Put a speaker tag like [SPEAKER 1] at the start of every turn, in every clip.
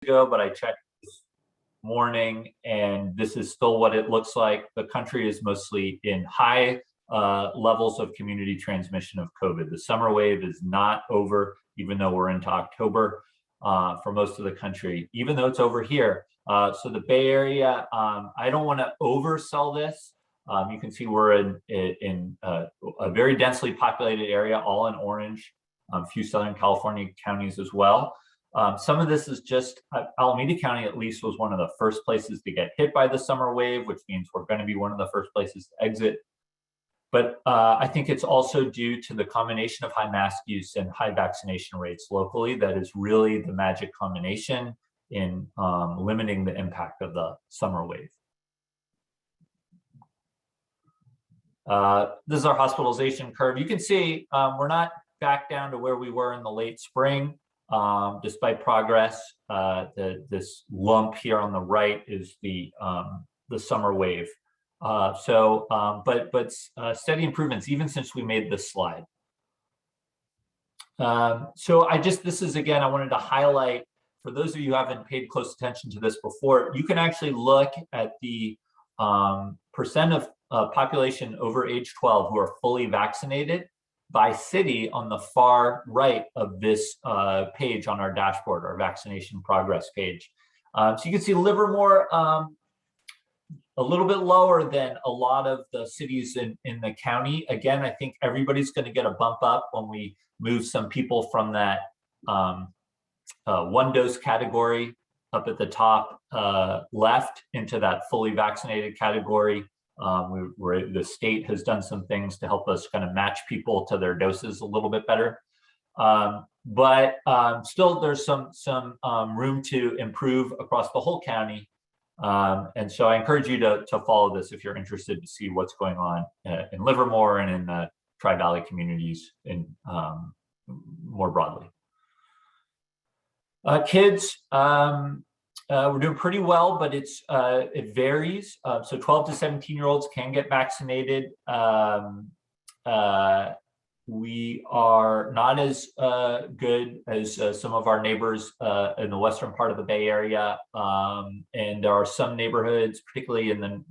[SPEAKER 1] ago, but I checked this morning and this is still what it looks like. The country is mostly in high levels of community transmission of COVID. The summer wave is not over, even though we're into October for most of the country, even though it's over here. So the Bay Area, I don't want to oversell this. You can see we're in a very densely populated area, all in orange, a few Southern California counties as well. Some of this is just, Alameda County at least was one of the first places to get hit by the summer wave, which means we're going to be one of the first places to exit. But I think it's also due to the combination of high mask use and high vaccination rates locally that is really the magic combination in limiting the impact of the summer wave. This is our hospitalization curve. You can see we're not back down to where we were in the late spring, despite progress. This lump here on the right is the summer wave. But steady improvements even since we made this slide. So this is again, I wanted to highlight for those of you who haven't paid close attention to this before, you can actually look at the percent of population over age 12 who are fully vaccinated by city on the far right of this page on our dashboard, our vaccination progress page. So you can see Livermore a little bit lower than a lot of the cities in the county. Again, I think everybody's going to get a bump up when we move some people from that one dose category up at the top left into that fully vaccinated category. The state has done some things to help us kind of match people to their doses a little bit better. But still there's some room to improve across the whole county. And so I encourage you to follow this if you're interested to see what's going on in Livermore and in the Tri-Valley communities more broadly. Kids, we're doing pretty well, but it varies. So 12 to 17-year-olds can get vaccinated. We are not as good as some of our neighbors in the western part of the Bay Area. And there are some neighborhoods, particularly in the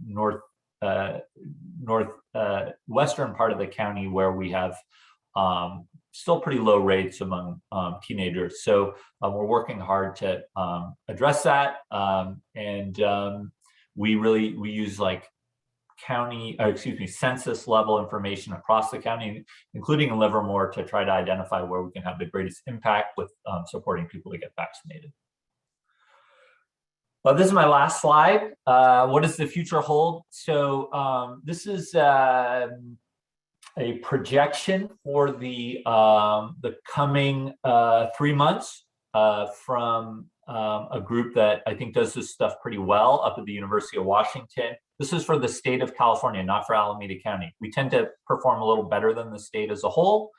[SPEAKER 1] northwestern part of the county, where we have still pretty low rates among teenagers. So we're working hard to address that. We use like census level information across the county, including in Livermore, to try to identify where we can have the greatest impact with supporting people to get vaccinated. Well, this is my last slide. What does the future hold? So this is a projection for the coming 3 months from a group that I think does this stuff pretty well up at the University of Washington. This is for the state of California, not for Alameda County. We tend to perform a little better than the state as a whole.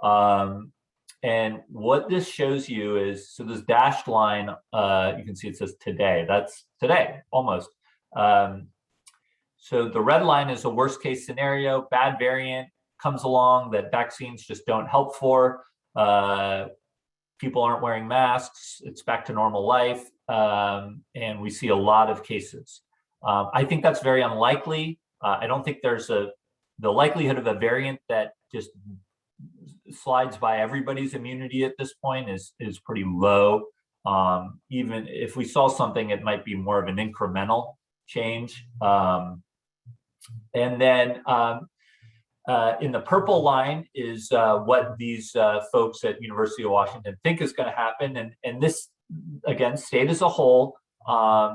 [SPEAKER 1] And what this shows you is, so this dashed line, you can see it says today. That's today, almost. So the red line is a worst case scenario, bad variant comes along that vaccines just don't help for. People aren't wearing masks, it's back to normal life, and we see a lot of cases. I think that's very unlikely. I don't think there's the likelihood of a variant that just slides by everybody's immunity at this point is pretty low. Even if we saw something, it might be more of an incremental change. And then in the purple line is what these folks at University of Washington think is going to happen. And this, again, state as a whole,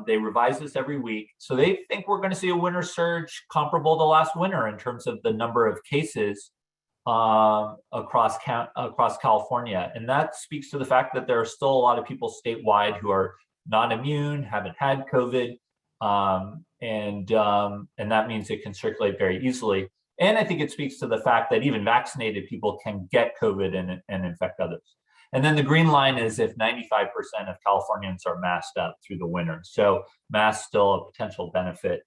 [SPEAKER 1] they revise this every week. So they think we're going to see a winter surge comparable to last winter in terms of the number of cases across California. And that speaks to the fact that there are still a lot of people statewide who are not immune, haven't had COVID, and that means it can circulate very easily. And I think it speaks to the fact that even vaccinated people can get COVID and infect others. And then the green line is if 95% of Californians are masked up through the winter. So masks still a potential benefit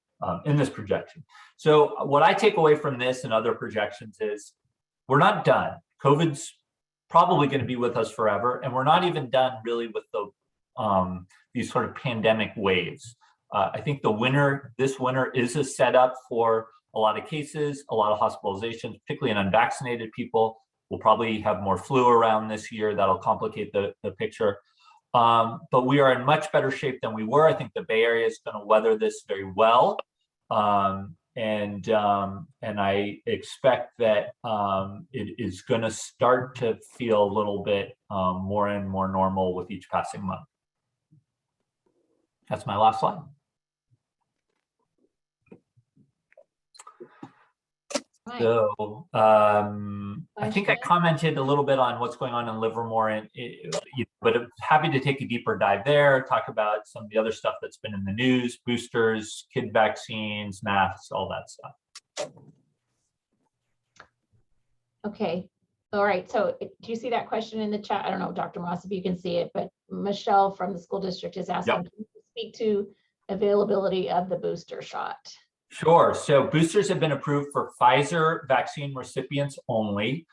[SPEAKER 1] in this projection. So what I take away from this and other projections is we're not done. COVID's probably going to be with us forever. And we're not even done really with the these sort of pandemic waves. I think this winter is a setup for a lot of cases, a lot of hospitalizations, particularly in unvaccinated people. We'll probably have more flu around this year. That'll complicate the picture. But we are in much better shape than we were. I think the Bay Area is going to weather this very well. And I expect that it is going to start to feel a little bit more and more normal with each passing month. That's my last slide. So I think I commented a little bit on what's going on in Livermore, but I'm happy to take a deeper dive there, talk about some of the other stuff that's been in the news, boosters, kid vaccines, masks, all that stuff.
[SPEAKER 2] Okay. All right. So do you see that question in the chat? I don't know, Dr. Moss, if you can see it, but Michelle from the school district is asking,
[SPEAKER 1] Yep.
[SPEAKER 2] Can you speak to availability of the booster shot?
[SPEAKER 1] Sure. So boosters have been approved for Pfizer vaccine recipients only.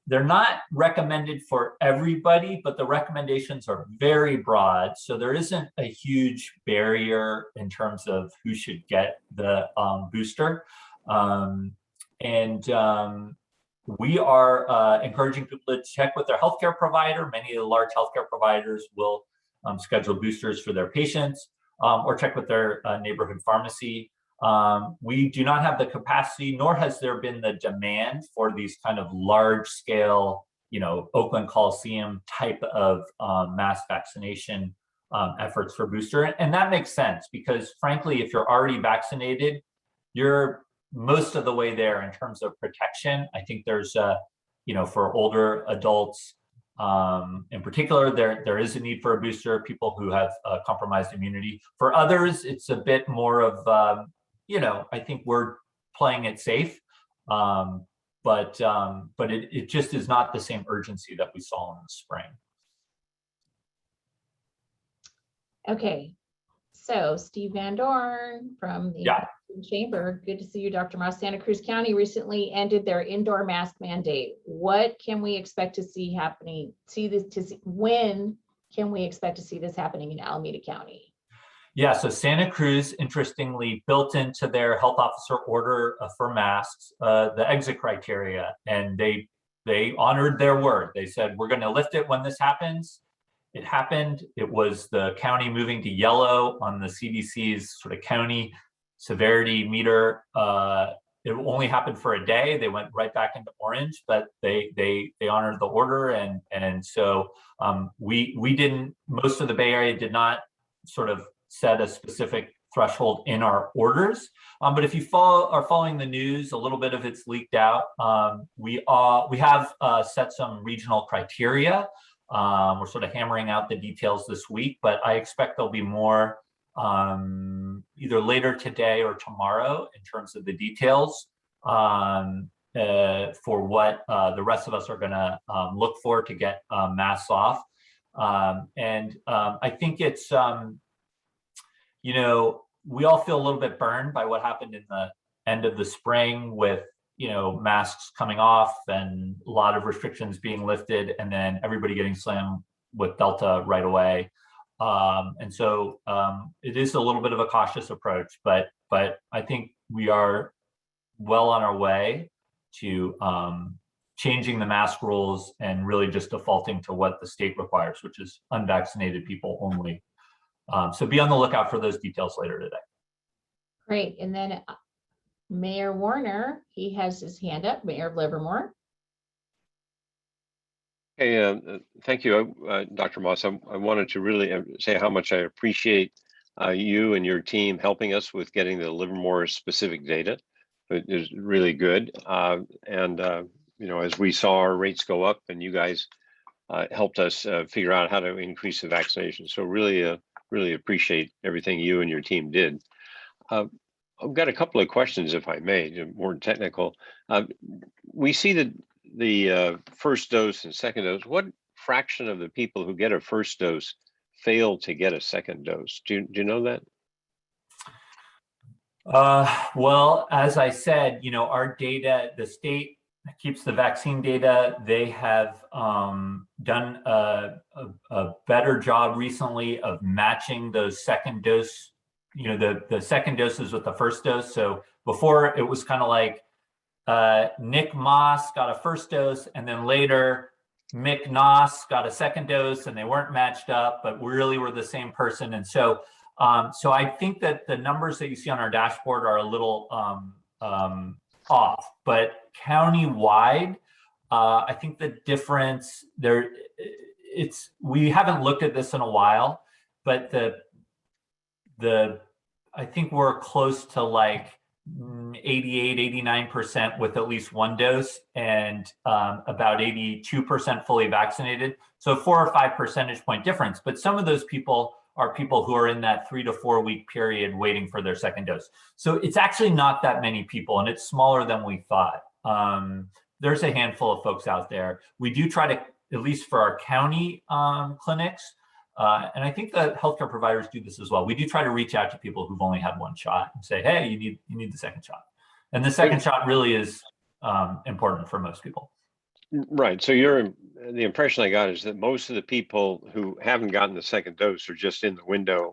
[SPEAKER 1] They're not recommended for everybody, but the recommendations are very broad. So there isn't a huge barrier in terms of who should get the booster. We are encouraging people to check with their healthcare provider. Many of the large healthcare providers will schedule boosters for their patients or check with their neighborhood pharmacy. We do not have the capacity, nor has there been the demand for these kind of large scale, Oakland Coliseum type of mass vaccination efforts for booster. And that makes sense because frankly, if you're already vaccinated, you're most of the way there in terms of protection. I think there's, for older adults in particular, there is a need for a booster, people who have compromised immunity. For others, it's a bit more of, I think we're playing it safe, but it just is not the same urgency that we saw in the spring.
[SPEAKER 2] Okay, so Steve Van Dorn from the Chamber. Good to see you, Dr. Moss. Santa Cruz County recently ended their indoor mask mandate. What can we expect to see happening? When can we expect to see this happening in Alameda County?
[SPEAKER 1] Yeah, so Santa Cruz, interestingly, built into their health officer order for masks, the exit criteria, and they honored their word. They said, we're going to lift it when this happens. It happened. It was the county moving to yellow on the CDC's sort of county severity meter. It only happened for a day. They went right back into orange, but they honored the order, and so we didn't. Most of the Bay Area did not sort of set a specific threshold in our orders, but if you are following the news, a little bit of it's leaked out. We have set some regional criteria. We're sort of hammering out the details this week, but I expect there'll be more either later today or tomorrow in terms of the details for what the rest of us are going to look for to get masks off. I think it's we all feel a little bit burned by what happened in the end of the spring with, masks coming off and a lot of restrictions being lifted and then everybody getting slammed with Delta right away. So it is a little bit of a cautious approach, but I think we are well on our way to changing the mask rules and really just defaulting to what the state requires, which is unvaccinated people only. So be on the lookout for those details later today.
[SPEAKER 2] Great. And then Mayor Warner, he has his hand up, Mayor of Livermore.
[SPEAKER 3] Hey, thank you, Dr. Moss. I wanted to really say how much I appreciate you and your team helping us with getting the Livermore specific data. It is really good. As we saw our rates go up and you guys helped us figure out how to increase the vaccination. So really appreciate everything you and your team did. I've got a couple of questions, if I may, more technical. We see that the first dose and second dose, what fraction of the people who get a first dose fail to get a second dose? Do you know that?
[SPEAKER 1] Well, as I said, our data, the state keeps the vaccine data. They have done a better job recently of matching those second dose, the second doses with the first dose. So before it was kind of like Nick Moss got a first dose, and then later Mick Noss got a second dose, and they weren't matched up, but really were the same person. And so, so I think that the numbers that you see on our dashboard are a little off, but county-wide, I think the difference there, we haven't looked at this in a while, but I think we're close to like 88-89% with at least one dose, and about 82% fully vaccinated. So 4 or 5 percentage point difference, but some of those people are people who are in that 3 to 4 week period waiting for their second dose. So it's actually not that many people, and it's smaller than we thought. There's a handful of folks out there. We do try to, at least for our county clinics, and I think that healthcare providers do this as well. We do try to reach out to people who've only had one shot and say, hey, you need the second shot. And the second shot really is important for most people.
[SPEAKER 3] Right. So the impression I got is that most of the people who haven't gotten the second dose are just in the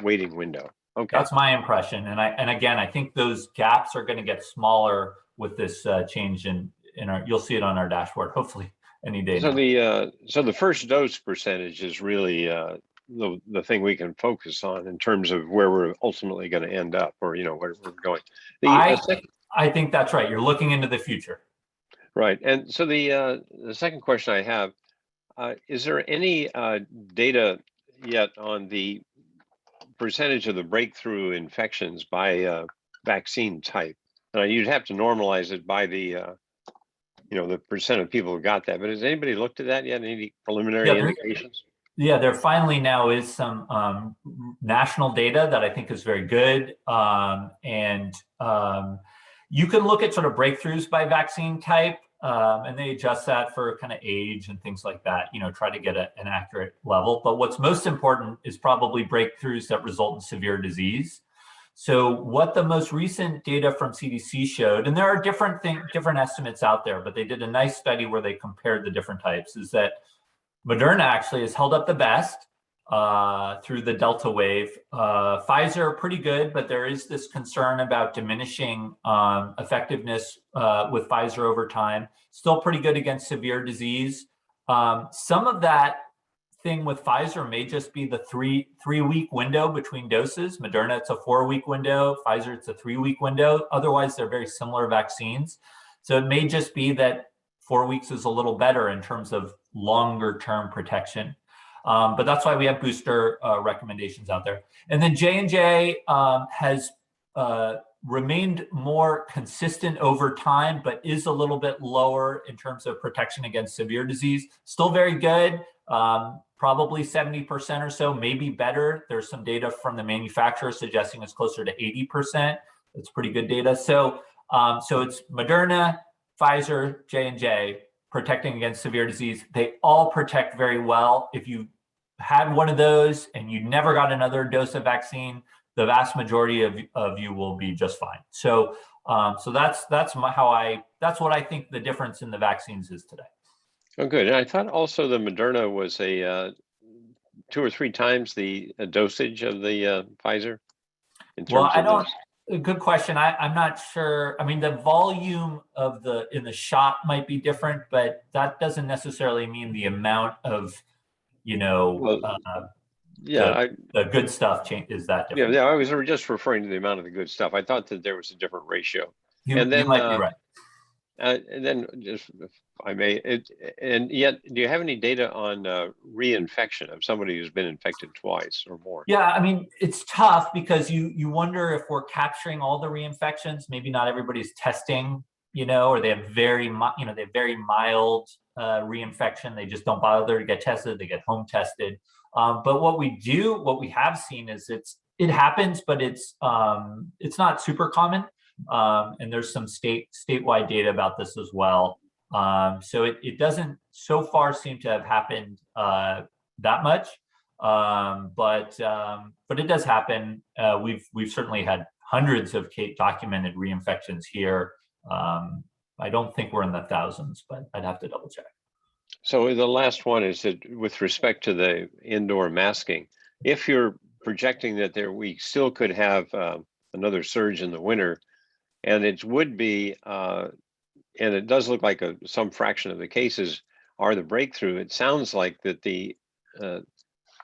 [SPEAKER 3] waiting window. Okay.
[SPEAKER 1] That's my impression. And again, I think those gaps are going to get smaller with this change in our, you'll see it on our dashboard, hopefully any day.
[SPEAKER 3] So the first dose percentage is really the thing we can focus on in terms of where we're ultimately going to end up, or where we're going.
[SPEAKER 1] I think that's right. You're looking into the future.
[SPEAKER 3] Right. And so the second question I have, is there any data yet on the percentage of the breakthrough infections by vaccine type? You'd have to normalize it by the the percent of people who got that. But has anybody looked at that yet? Any preliminary indications?
[SPEAKER 1] Yeah, there finally now is some national data that I think is very good. And you can look at sort of breakthroughs by vaccine type, and they adjust that for kind of age and things like that, try to get an accurate level. But what's most important is probably breakthroughs that result in severe disease. So what the most recent data from CDC showed, and there are different estimates out there, but they did a nice study where they compared the different types, is that Moderna actually has held up the best through the Delta wave. Pfizer, pretty good, but there is this concern about diminishing effectiveness with Pfizer over time. Still pretty good against severe disease. Some of that thing with Pfizer may just be the three-week window between doses. Moderna, it's a 4-week window. Pfizer, it's a 3-week window. Otherwise, they're very similar vaccines. So it may just be that 4 weeks is a little better in terms of longer-term protection. But that's why we have booster recommendations out there. And then J&J has remained more consistent over time, but is a little bit lower in terms of protection against severe disease. Still very good, probably 70% or so, maybe better. There's some data from the manufacturer suggesting it's closer to 80%. It's pretty good data. So, so it's Moderna, Pfizer, J&J protecting against severe disease. They all protect very well. If you had one of those and you never got another dose of vaccine, the vast majority of you will be just fine. So, so that's what I think the difference in the vaccines is today.
[SPEAKER 3] Oh, good. And I thought also the Moderna was a 2 or 3 times the dosage of the Pfizer.
[SPEAKER 1] Good question. I'm not sure. I mean, the volume of in the shot might be different, but that doesn't necessarily mean the amount of, the good stuff is that different.
[SPEAKER 3] Yeah, I was just referring to the amount of the good stuff. I thought that there was a different ratio.
[SPEAKER 1] You might be right.
[SPEAKER 3] And then, just if I may, and yet, do you have any data on reinfection of somebody who's been infected twice or more?
[SPEAKER 1] Yeah, I mean, it's tough because you wonder if we're capturing all the reinfections. Maybe not everybody's testing, or they have very mild reinfection. They just don't bother to get tested. They get home tested. But what we have seen is it happens, but it's not super common. And there's some statewide data about this as well. So it doesn't so far seem to have happened that much, but it does happen. We've certainly had hundreds of documented reinfections here, I don't think we're in the thousands, but I'd have to double check.
[SPEAKER 3] So the last one is that with respect to the indoor masking, if you're projecting that we still could have another surge in the winter, and it would be, and it does look like some fraction of the cases are the breakthrough. It sounds like that the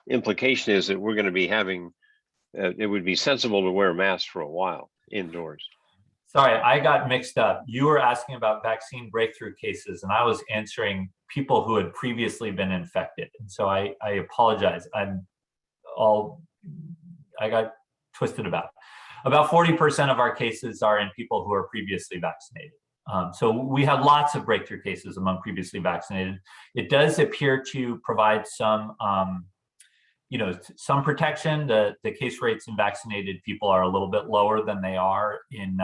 [SPEAKER 3] implication is that we're going to be having, it would be sensible to wear masks for a while indoors.
[SPEAKER 1] Sorry, I got mixed up. You were asking about vaccine breakthrough cases, and I was answering people who had previously been infected. And so I apologize. I got twisted about. About 40% of our cases are in people who are previously vaccinated. So we have lots of breakthrough cases among previously vaccinated. It does appear to provide some, some protection. The case rates in vaccinated people are a little bit lower than they are in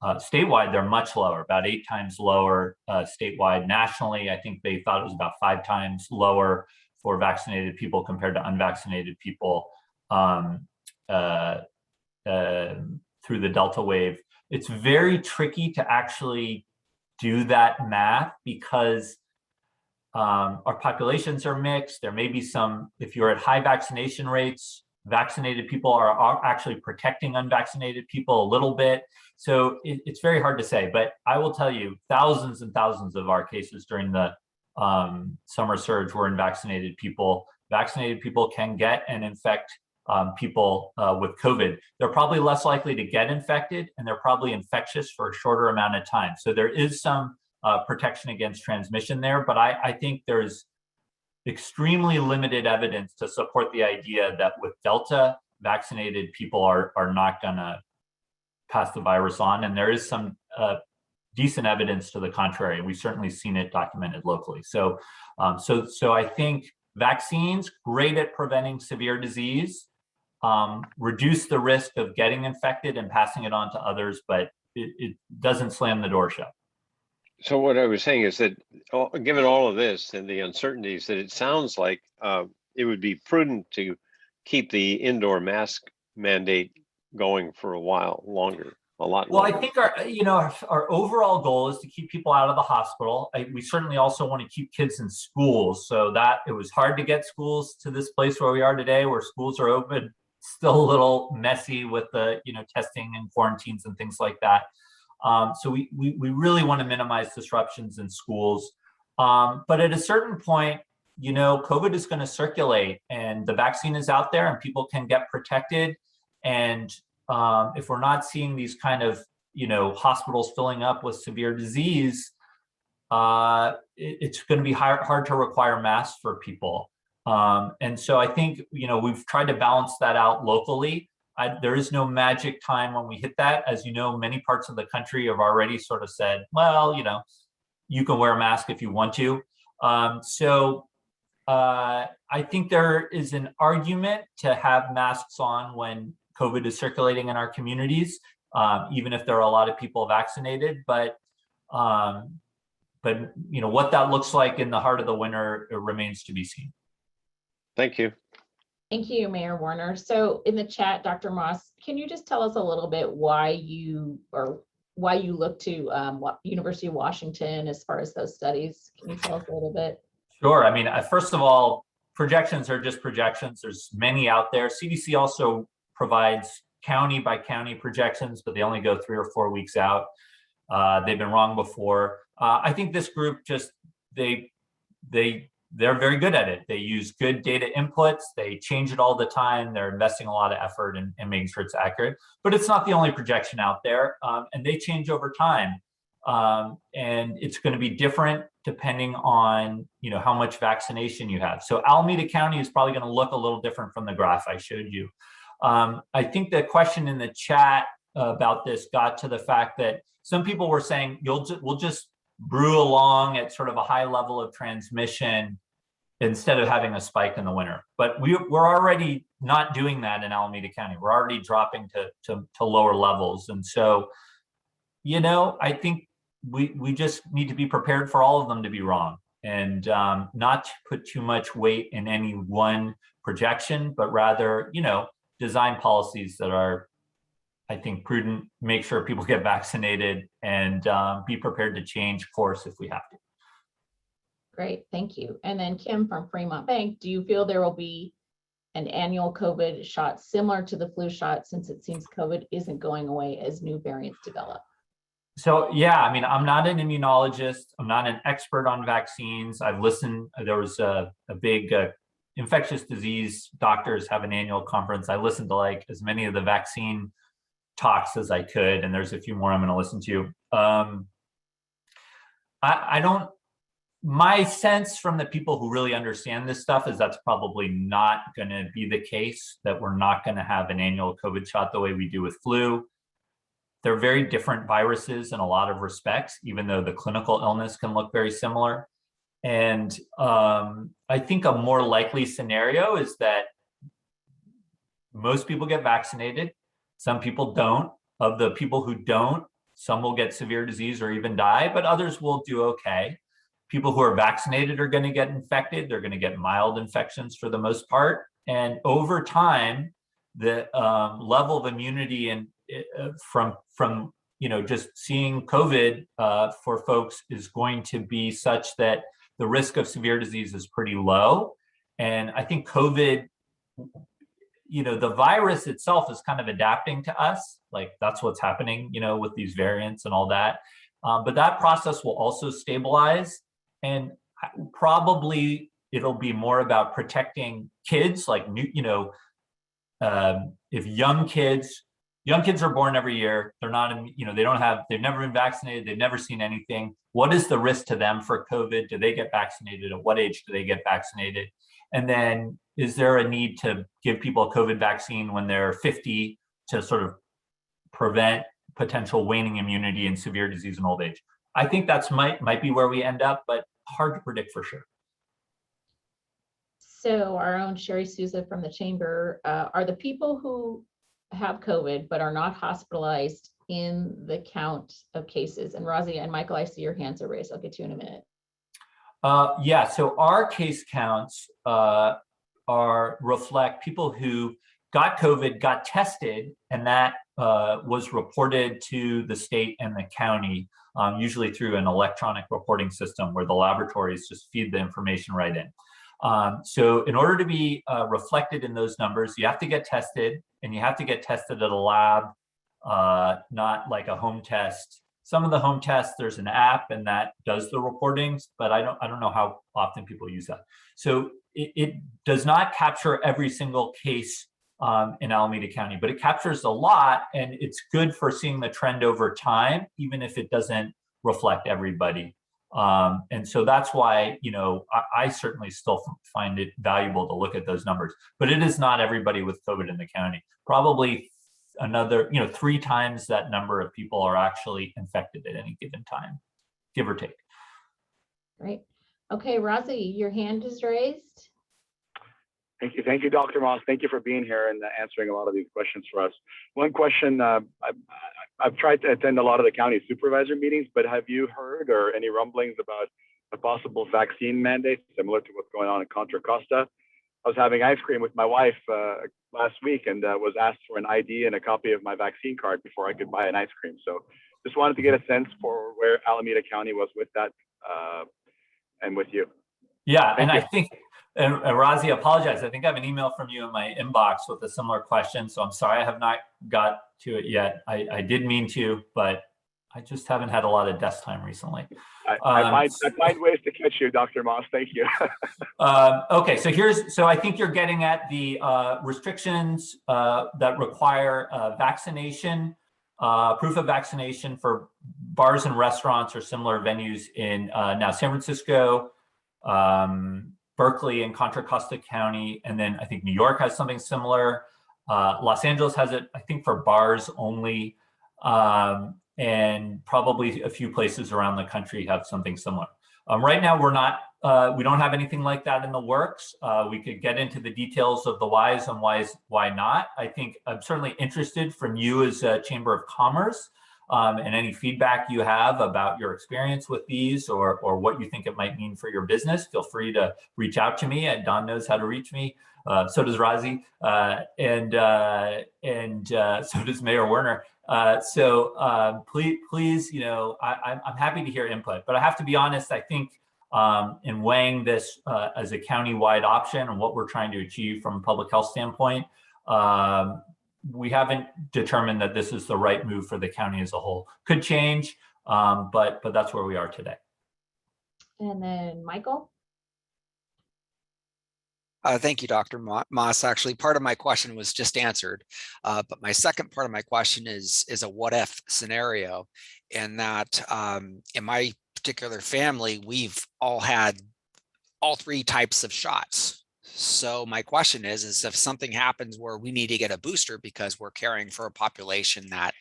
[SPEAKER 1] statewide. They're much lower, about 8 times lower statewide. Nationally, I think they thought it was about 5 times lower for vaccinated people compared to unvaccinated people through the Delta wave. It's very tricky to actually do that math because our populations are mixed. There may be some, if you're at high vaccination rates, vaccinated people are actually protecting unvaccinated people a little bit. So it's very hard to say, but I will tell you, thousands and thousands of our cases during the summer surge were in vaccinated people. Vaccinated people can get and infect people with COVID. They're probably less likely to get infected, and they're probably infectious for a shorter amount of time. So there is some protection against transmission there, but I think there's extremely limited evidence to support the idea that with Delta, vaccinated people are not gonna pass the virus on. And there is some decent evidence to the contrary. We've certainly seen it documented locally. So I think vaccines, great at preventing severe disease, reduce the risk of getting infected and passing it on to others, but it doesn't slam the door shut.
[SPEAKER 3] So what I was saying is that given all of this and the uncertainties, that it sounds like it would be prudent to keep the indoor mask mandate going for a while longer, a lot longer.
[SPEAKER 1] Well, I think our overall goal is to keep people out of the hospital. We certainly also want to keep kids in schools, so that it was hard to get schools to this place where we are today, where schools are open, still a little messy with the testing and quarantines and things like that. So we really want to minimize disruptions in schools. But at a certain point, COVID is going to circulate and the vaccine is out there and people can get protected. And if we're not seeing these kind of, hospitals filling up with severe disease, it's going to be hard to require masks for people. And so I think, we've tried to balance that out locally. There is no magic time when we hit that. As you know, many parts of the country have already sort of said, well, you can wear a mask if you want to. I think there is an argument to have masks on when COVID is circulating in our communities, even if there are a lot of people vaccinated. But what that looks like in the heart of the winter, it remains to be seen.
[SPEAKER 3] Thank you.
[SPEAKER 2] Thank you, Mayor Warner. So in the chat, Dr. Moss, can you just tell us a little bit why you look to University of Washington as far as those studies? Can you tell us a little bit?
[SPEAKER 1] Sure. I mean, first of all, projections are just projections. There's many out there. CDC also provides county by county projections, but they only go 3 or 4 weeks out. They've been wrong before. I think this group they're very good at it. They use good data inputs. They change it all the time. They're investing a lot of effort in making sure it's accurate, but it's not the only projection out there. And they change over time. And it's going to be different depending on, how much vaccination you have. So Alameda County is probably going to look a little different from the graph I showed you. I think the question in the chat about this got to the fact that some people were saying, we'll just brew along at sort of a high level of transmission instead of having a spike in the winter. But we're already not doing that in Alameda County. We're already dropping to lower levels. And so, I think we just need to be prepared for all of them to be wrong and not put too much weight in any one projection, but rather, design policies that are, I think, prudent, make sure people get vaccinated, and be prepared to change course if we have to.
[SPEAKER 2] Great, thank you. And then Kim from Fremont Bank, do you feel there will be an annual COVID shot similar to the flu shot, since it seems COVID isn't going away as new variants develop?
[SPEAKER 1] So yeah, I mean, I'm not an immunologist. I'm not an expert on vaccines. I've listened. There was a big infectious disease doctors have an annual conference. I listened to like as many of the vaccine talks as I could, and there's a few more I'm going to listen to. I don't. My sense from the people who really understand this stuff is that's probably not going to be the case, that we're not going to have an annual COVID shot the way we do with flu. They're very different viruses in a lot of respects, even though the clinical illness can look very similar. And I think a more likely scenario is that most people get vaccinated. Some people don't. Of the people who don't, some will get severe disease or even die, but others will do okay. People who are vaccinated are going to get infected. They're going to get mild infections for the most part. And over time, the level of immunity and from just seeing COVID for folks is going to be such that the risk of severe disease is pretty low. And I think COVID, the virus itself is kind of adapting to us. Like that's what's happening, with these variants and all that. But that process will also stabilize. And probably it'll be more about protecting kids, like if young kids are born every year, they're not, they've never been vaccinated, they've never seen anything. What is the risk to them for COVID? Do they get vaccinated? At what age do they get vaccinated? And then is there a need to give people a COVID vaccine when they're 50 to sort of prevent potential waning immunity and severe disease in old age? I think that's might be where we end up, but hard to predict for sure.
[SPEAKER 2] So our own Sherry Souza from the chamber, are the people who have COVID but are not hospitalized in the count of cases? And Razia and Michael, I see your hands are raised. I'll get to you in a minute.
[SPEAKER 1] Yeah, so our case counts reflect people who got COVID, got tested, and that was reported to the state and the county, usually through an electronic reporting system where the laboratories just feed the information right in. So in order to be reflected in those numbers, you have to get tested, and you have to get tested at a lab, not like a home test. Some of the home tests, there's an app and that does the reportings, but I don't know how often people use that. So it does not capture every single case in Alameda County, but it captures a lot, and it's good for seeing the trend over time, even if it doesn't reflect everybody. And so that's why, I certainly still find it valuable to look at those numbers, but it is not everybody with COVID in the county. Probably another, 3 times that number of people are actually infected at any given time, give or take.
[SPEAKER 2] Great. Okay, Razi, your hand is raised.
[SPEAKER 4] Thank you, Dr. Moss. Thank you for being here and answering a lot of these questions for us. One question, I've tried to attend a lot of the county supervisor meetings, but have you heard or any rumblings about a possible vaccine mandate similar to what's going on in Contra Costa? I was having ice cream with my wife last week and was asked for an ID and a copy of my vaccine card before I could buy an ice cream. So just wanted to get a sense for where Alameda County was with that and with you.
[SPEAKER 1] Yeah, and I think, and Razi, apologize. I think I have an email from you in my inbox with a similar question. So I'm sorry I have not got to it yet. I did mean to, but I just haven't had a lot of desk time recently.
[SPEAKER 4] I find ways to catch you, Dr. Moss. Thank you.
[SPEAKER 1] Okay, so I think you're getting at the restrictions that require vaccination, proof of vaccination for bars and restaurants or similar venues in now San Francisco, Berkeley and Contra Costa County, and then I think New York has something similar. Los Angeles has it, I think, for bars only, and probably a few places around the country have something similar. Right now, we don't have anything like that in the works. We could get into the details of the whys and why not. I think I'm certainly interested from you as a Chamber of Commerce And any feedback you have about your experience with these or what you think it might mean for your business, feel free to reach out to me. And Don knows how to reach me. So does Razi, and so does Mayor Werner. Please, I'm happy to hear input, but I have to be honest. I think in weighing this as a county-wide option and what we're trying to achieve from a public health standpoint, we haven't determined that this is the right move for the county as a whole. Could change, but that's where we are today.
[SPEAKER 2] And then Michael.
[SPEAKER 5] Thank you, Dr. Moss. Actually, part of my question was just answered, but my second part of my question is a what if scenario, in that in my particular family, we've all had all three types of shots. So my question is if something happens where we need to get a booster because we're caring for a population that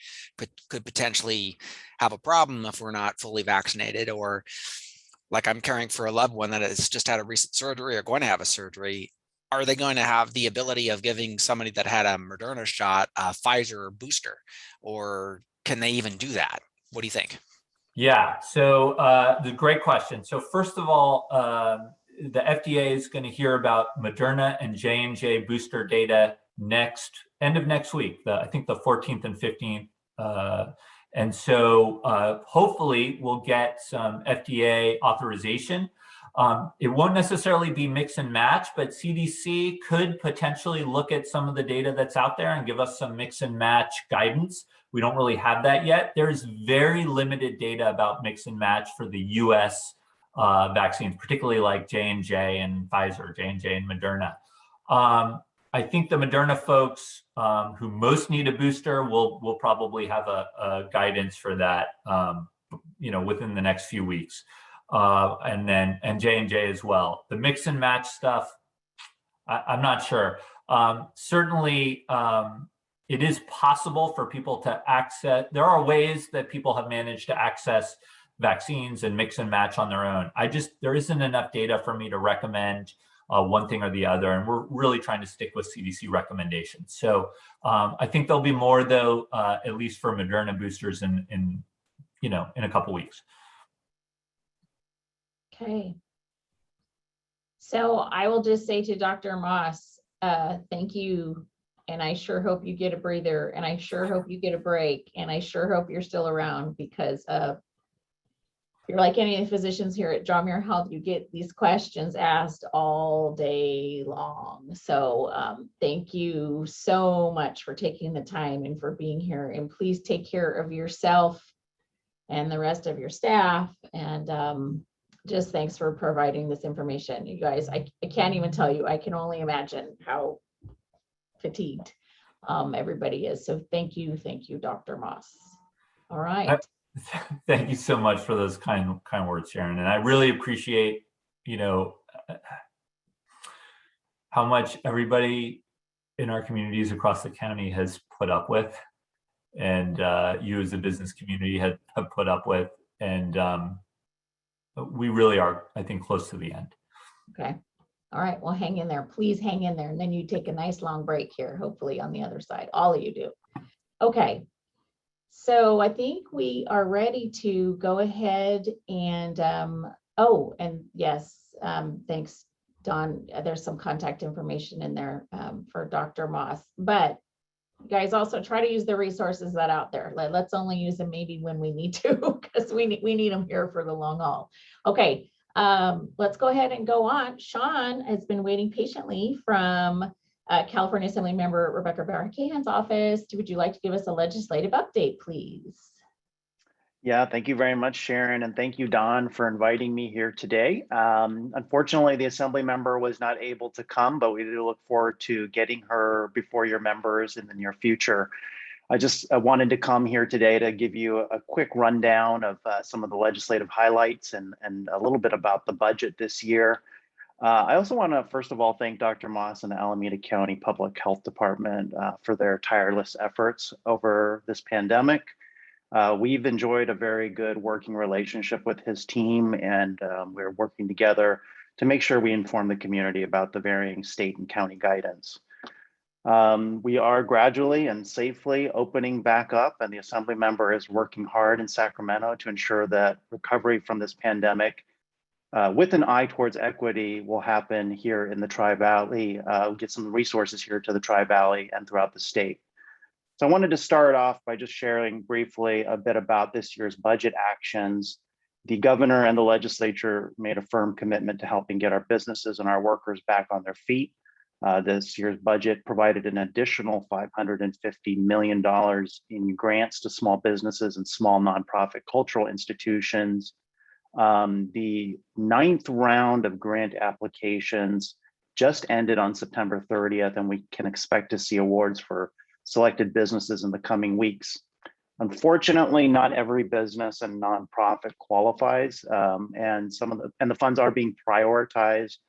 [SPEAKER 5] could potentially have a problem if we're not fully vaccinated, or like I'm caring for a loved one that has just had a recent surgery or going to have a surgery, are they going to have the ability of giving somebody that had a Moderna shot a Pfizer booster, or can they even do that? What do you think?
[SPEAKER 1] Yeah, so the great question. So first of all, the FDA is going to hear about Moderna and J&J booster data end of next week, I think the 14th and 15th. And so hopefully we'll get some FDA authorization. It won't necessarily be mix and match, but CDC could potentially look at some of the data that's out there and give us some mix and match guidance. We don't really have that yet. There's very limited data about mix and match for the US vaccines, particularly like J&J and Pfizer, J&J and Moderna. I think the Moderna folks who most need a booster will probably have a guidance for that, within the next few weeks, and J&J as well. The mix and match stuff, I'm not sure. Certainly, it is possible for people to access. There are ways that people have managed to access vaccines and mix and match on their own. There isn't enough data for me to recommend one thing or the other, and we're really trying to stick with CDC recommendations. So I think there'll be more, though, at least for Moderna boosters in a couple weeks.
[SPEAKER 2] Okay. So I will just say to Dr. Moss, thank you. And I sure hope you get a breather, and I sure hope you get a break, and I sure hope you're still around, because you're like any of the physicians here at John Muir Health, you get these questions asked all day long. So thank you so much for taking the time and for being here. And please take care of yourself and the rest of your staff. And just thanks for providing this information. You guys, I can't even tell you, I can only imagine how fatigued everybody is. So thank you, Dr. Moss. All right.
[SPEAKER 1] Thank you so much for those kind words, Sharon. And I really appreciate, how much everybody in our communities across the county has put up with, and you as a business community have put up with. And we really are, I think, close to the end.
[SPEAKER 2] Okay. All right. Well, hang in there. Please hang in there. And then you take a nice long break here, hopefully on the other side. All of you do. Okay. So I think we are ready to go ahead and, and yes, thanks, Don. There's some contact information in there for Dr. Moss, but you guys also try to use the resources that are out there. Let's only use them maybe when we need to, because we need them here for the long haul. Okay, let's go ahead and go on. Sean has been waiting patiently from California Assembly Member Rebecca Barracan's office. Would you like to give us a legislative update, please?
[SPEAKER 6] Yeah, thank you very much, Sharon, and thank you, Don, for inviting me here today. Unfortunately, the Assembly member was not able to come, but we do look forward to getting her before your members in the near future. I just wanted to come here today to give you a quick rundown of some of the legislative highlights and a little bit about the budget this year. I also want to, first of all, thank Dr. Moss and the Alameda County Public Health Department for their tireless efforts over this pandemic. We've enjoyed a very good working relationship with his team, and we're working together to make sure we inform the community about the varying state and county guidance. We are gradually and safely opening back up, and the Assembly member is working hard in Sacramento to ensure that recovery from this pandemic, with an eye towards equity, will happen here in the Tri-Valley, get some resources here to the Tri-Valley and throughout the state. So I wanted to start off by just sharing briefly a bit about this year's budget actions. The governor and the legislature made a firm commitment to helping get our businesses and our workers back on their feet. This year's budget provided an additional $550 million in grants to small businesses and small nonprofit cultural institutions. The 9th round of grant applications just ended on September 30th, and we can expect to see awards for selected businesses in the coming weeks. Unfortunately, not every business and nonprofit qualifies, and the funds are being prioritized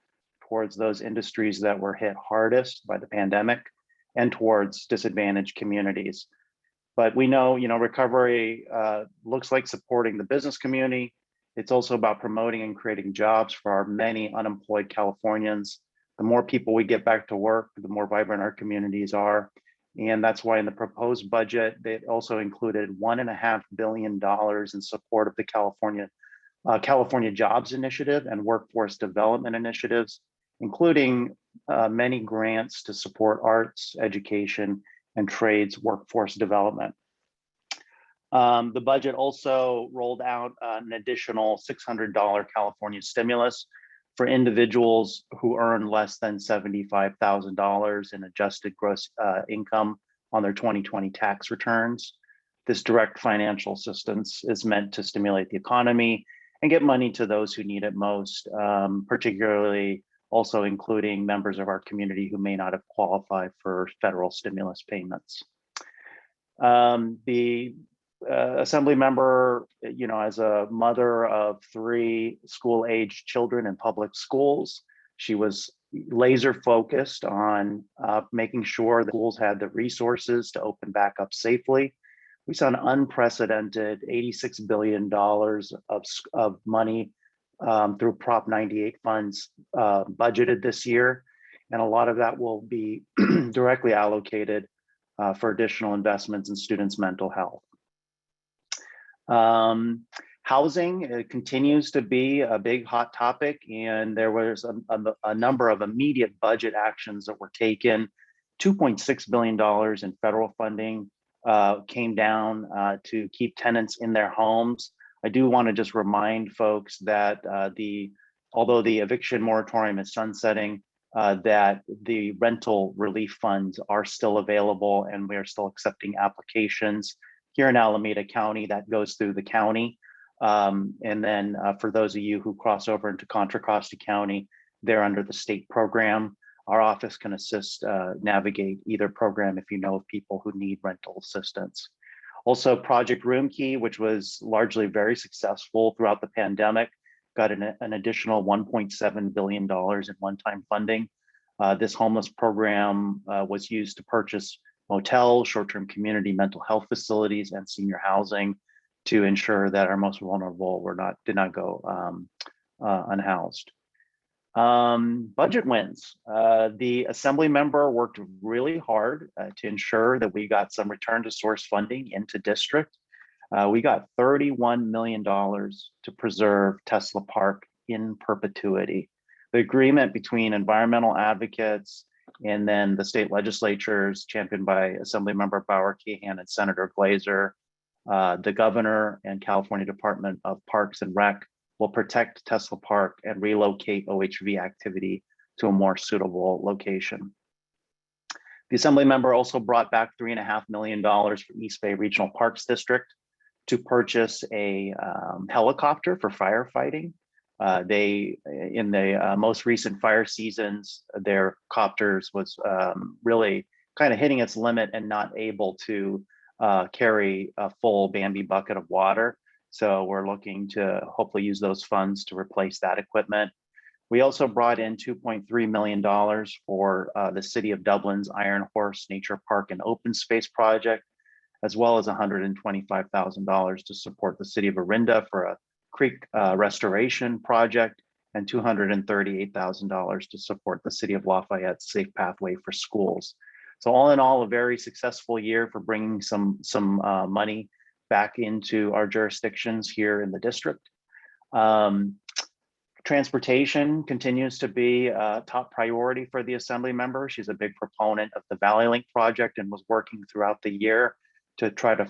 [SPEAKER 6] towards those industries that were hit hardest by the pandemic and towards disadvantaged communities. But we know, recovery looks like supporting the business community. It's also about promoting and creating jobs for our many unemployed Californians. The more people we get back to work, the more vibrant our communities are. And that's why in the proposed budget, they also included $1.5 billion in support of the California Jobs Initiative and Workforce Development Initiatives, including many grants to support arts, education, and trades workforce development. The budget also rolled out an additional $600 California stimulus for individuals who earn less than $75,000 in adjusted gross income on their 2020 tax returns. This direct financial assistance is meant to stimulate the economy and get money to those who need it most, particularly also including members of our community who may not have qualified for federal stimulus payments. The Assembly member, as a mother of 3 school-aged children in public schools, she was laser focused on making sure the schools had the resources to open back up safely. We saw an unprecedented $86 billion of money through Prop 98 funds budgeted this year, and a lot of that will be directly allocated for additional investments in students' mental health. Housing continues to be a big hot topic, and there was a number of immediate budget actions that were taken. $2.6 billion in federal funding came down to keep tenants in their homes. I do want to just remind folks that although the eviction moratorium is sunsetting, that the rental relief funds are still available, and we are still accepting applications. Here in Alameda County, that goes through the county. And then for those of you who cross over into Contra Costa County, they're under the state program. Our office can assist navigate either program if you know of people who need rental assistance. Also, Project Roomkey, which was largely very successful throughout the pandemic, got an additional $1.7 billion in one-time funding. This homeless program was used to purchase motels, short-term community mental health facilities, and senior housing to ensure that our most vulnerable did not go unhoused. Budget wins. The Assembly member worked really hard to ensure that we got some return to source funding into district. We got $31 million to preserve Tesla Park in perpetuity. The agreement between environmental advocates and then the state legislatures, championed by Assemblymember Bauer Kahan and Senator Glazer, the governor and California Department of Parks and Rec will protect Tesla Park and relocate OHV activity to a more suitable location. The Assembly member also brought back $3.5 million for East Bay Regional Parks District to purchase a helicopter for firefighting. In the most recent fire seasons, their copters was really kind of hitting its limit and not able to carry a full Bambi bucket of water. So we're looking to hopefully use those funds to replace that equipment. We also brought in $2.3 million for the City of Dublin's Iron Horse Nature Park and Open Space project, as well as $125,000 to support the City of Orinda for a creek restoration project, and $238,000 to support the City of Lafayette's Safe Pathway for Schools. So all in all, a very successful year for bringing some money back into our jurisdictions here in the district. Transportation continues to be a top priority for the Assembly member. She's a big proponent of the Valley Link project and was working throughout the year to try to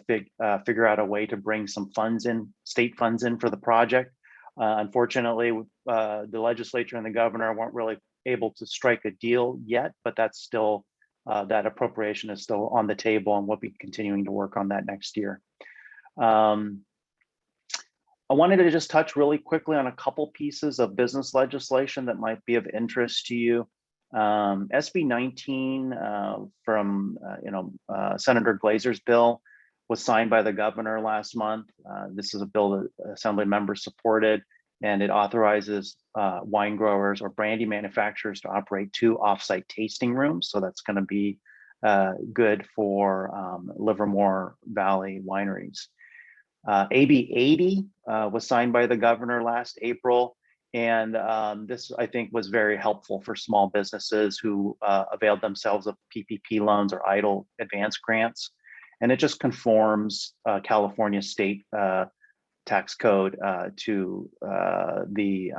[SPEAKER 6] figure out a way to bring some funds in, state funds in for the project. Unfortunately, the legislature and the governor weren't really able to strike a deal yet, but that's still, that appropriation is still on the table, and we'll be continuing to work on that next year. I wanted to just touch really quickly on a couple pieces of business legislation that might be of interest to you. SB 19 from Senator Glazer's bill was signed by the governor last month. This is a bill that Assembly members supported, and it authorizes wine growers or brandy manufacturers to operate 2 off-site tasting rooms. So that's going to be good for Livermore Valley wineries. AB 80 was signed by the governor last April, and this, I think, was very helpful for small businesses who availed themselves of PPP loans or EIDL advance grants. And it just conforms California state tax code to the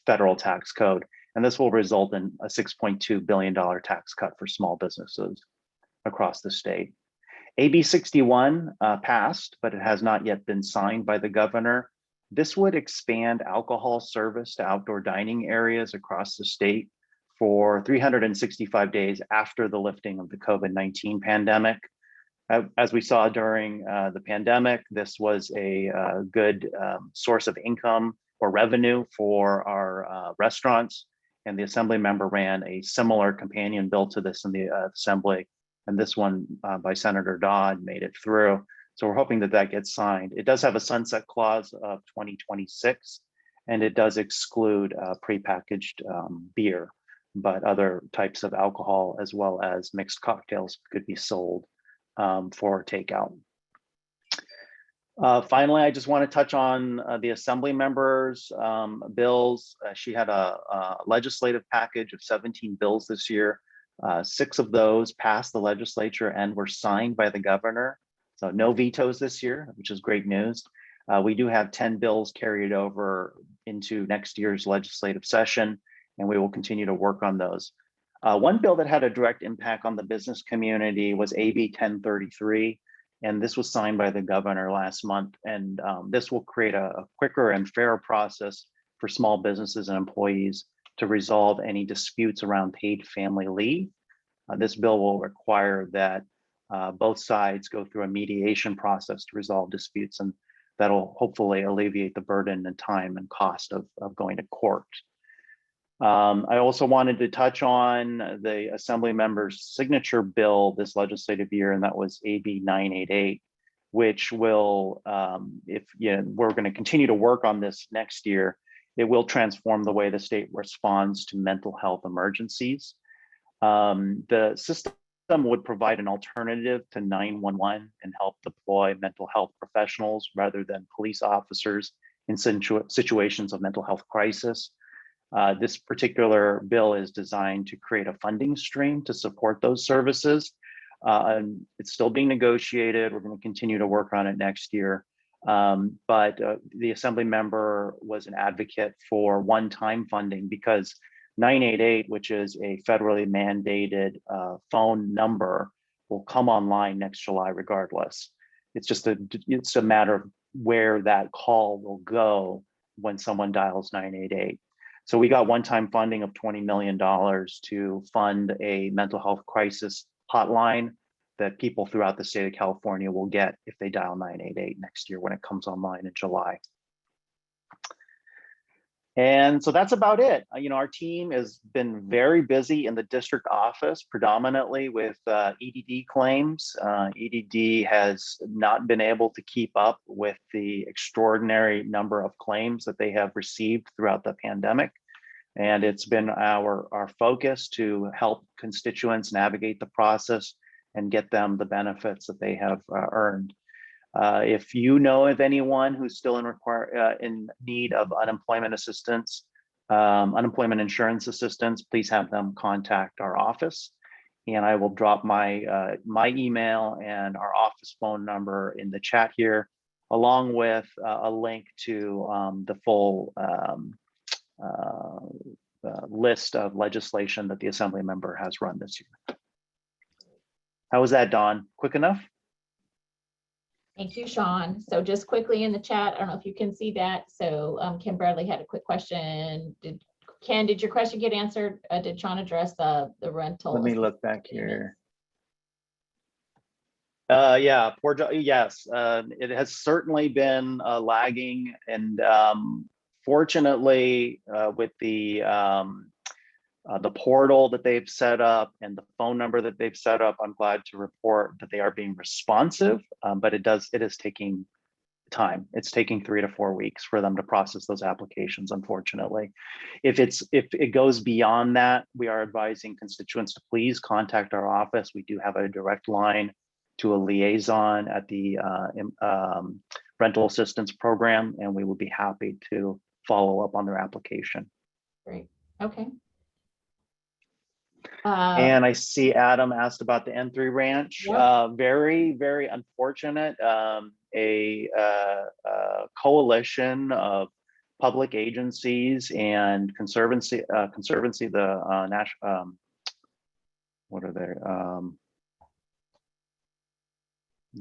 [SPEAKER 6] federal tax code. And this will result in a $6.2 billion tax cut for small businesses across the state. AB 61 passed, but it has not yet been signed by the governor. This would expand alcohol service to outdoor dining areas across the state for 365 days after the lifting of the COVID-19 pandemic. As we saw during the pandemic, this was a good source of income or revenue for our restaurants, and the Assembly member ran a similar companion bill to this in the Assembly. And this one by Senator Dodd made it through. So we're hoping that that gets signed. It does have a sunset clause of 2026, and it does exclude prepackaged beer, but other types of alcohol as well as mixed cocktails could be sold for takeout. Finally, I just want to touch on the Assembly members' bills. She had a legislative package of 17 bills this year. 6 of those passed the legislature and were signed by the governor. So no vetoes this year, which is great news. We do have 10 bills carried over into next year's legislative session, and we will continue to work on those. One bill that had a direct impact on the business community was AB 1033, and this was signed by the governor last month. And this will create a quicker and fairer process for small businesses and employees to resolve any disputes around paid family leave. This bill will require that both sides go through a mediation process to resolve disputes, and that'll hopefully alleviate the burden and time and cost of going to court. I also wanted to touch on the Assembly member's signature bill this legislative year, and that was AB 988, which will, we're going to continue to work on this next year. It will transform the way the state responds to mental health emergencies. The system would provide an alternative to 911 and help deploy mental health professionals rather than police officers in situations of mental health crisis. This particular bill is designed to create a funding stream to support those services. And it's still being negotiated. We're going to continue to work on it next year. But the Assembly member was an advocate for one-time funding because 988, which is a federally mandated phone number, will come online next July regardless. It's a matter of where that call will go when someone dials 988. So we got one-time funding of $20 million to fund a mental health crisis hotline that people throughout the state of California will get if they dial 988 next year when it comes online in July. And so that's about it. Our team has been very busy in the district office, predominantly with EDD claims. EDD has not been able to keep up with the extraordinary number of claims that they have received throughout the pandemic. And it's been our focus to help constituents navigate the process and get them the benefits that they have earned. If you know of anyone who's still in need of unemployment assistance, unemployment insurance assistance, please have them contact our office. And I will drop my my email and our office phone number in the chat here, along with a link to the full list of legislation that the Assembly member has run this year. How was that, Dawn? Quick enough?
[SPEAKER 2] Thank you, Sean. So just quickly in the chat, I don't know if you can see that. So Kim Bradley had a quick question. Ken, did your question get answered? Did Sean address the rental?
[SPEAKER 6] Let me look back here. Yeah, yes, it has certainly been lagging, and fortunately, with the portal that they've set up and the phone number that they've set up, I'm glad to report that they are being responsive, but it is taking time. It's taking 3 to 4 weeks for them to process those applications, unfortunately. If it goes beyond that, we are advising constituents to please contact our office. We do have a direct line to a liaison at the rental assistance program, and we would be happy to follow up on their application. Great.
[SPEAKER 2] Okay.
[SPEAKER 6] And I see Adam asked about the N3 Ranch.
[SPEAKER 2] Yep.
[SPEAKER 6] Very, very unfortunate. A coalition of public agencies and conservancy, the national, what are they?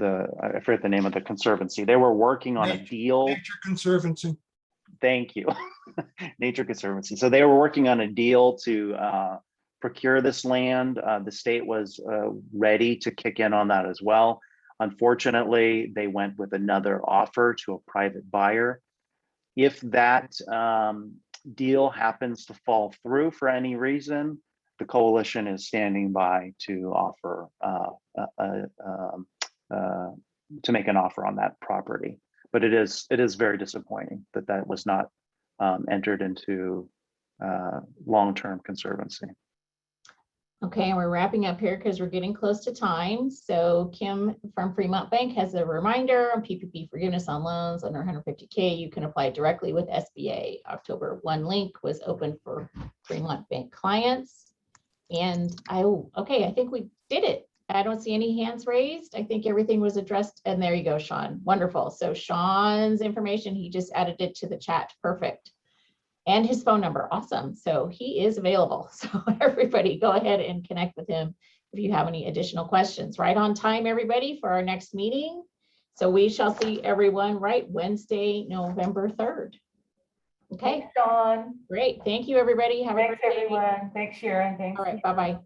[SPEAKER 6] I forget the name of the conservancy. They were working on a deal.
[SPEAKER 7] Nature Conservancy.
[SPEAKER 6] Thank you. Nature Conservancy. So they were working on a deal to procure this land. The state was ready to kick in on that as well. Unfortunately, they went with another offer to a private buyer. If that deal happens to fall through for any reason, the coalition is standing by to offer to make an offer on that property. But it is very disappointing that that was not entered into long-term conservancy.
[SPEAKER 2] Okay, and we're wrapping up here because we're getting close to time. So Kim from Fremont Bank has a reminder on PPP forgiveness on loans under 150K. You can apply directly with SBA. October 1 link was open for Fremont Bank clients. And okay, I think we did it. I don't see any hands raised. I think everything was addressed. And there you go, Sean. Wonderful. So Sean's information, he just added it to the chat. Perfect. And his phone number. Awesome. So he is available. So everybody go ahead and connect with him if you have any additional questions. Right on time, everybody, for our next meeting. So we shall see everyone right Wednesday, November 3rd. Okay.
[SPEAKER 8] Thanks, Dawn.
[SPEAKER 2] Great. Thank you, everybody. Have
[SPEAKER 8] Thanks,
[SPEAKER 2] a great day.
[SPEAKER 8] everyone. Thanks, Sharon. Thanks.
[SPEAKER 2] All right. Bye-bye.